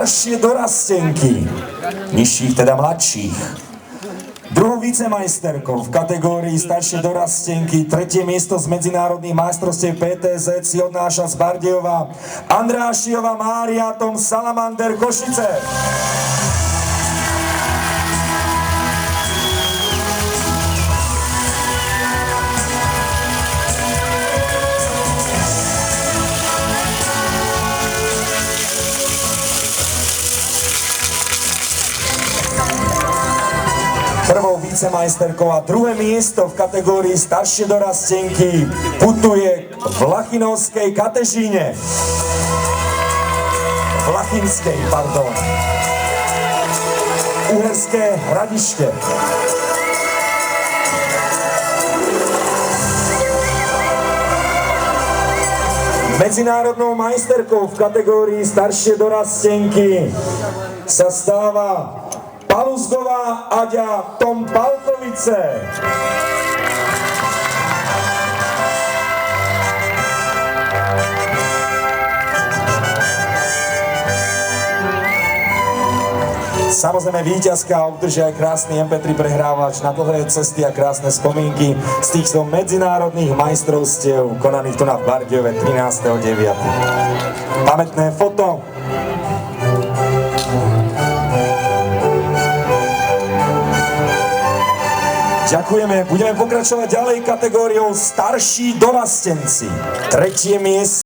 staršie dorastenky, nižších teda mladších. Druhou vicemajsterkou v kategórii staršie dorastenky, tretie miesto z medzinárodných majstrovstiev PTZ si odnáša z Bardejova Andrášiova Mária Tom Salamander Košice. Prvou vicemajsterkou a druhé miesto v kategórii staršie dorastenky putuje v Lachinovskej Katežíne. Lachinskej, pardon. Uherské Hradište. Medzinárodnou majsterkou v kategórii staršie dorastenky sa stáva Paluzgová Aďa Tom Palkovice. Samozrejme víťazka udržia aj krásny MP3 prehrávač na dlhé cesty a krásne spomienky z týchto medzinárodných majstrovstiev konaných tu na Bardejove 13.9. Pamätné foto. Ďakujeme, budeme pokračovať ďalej kategóriou starší dorastenci. Tretie miesto.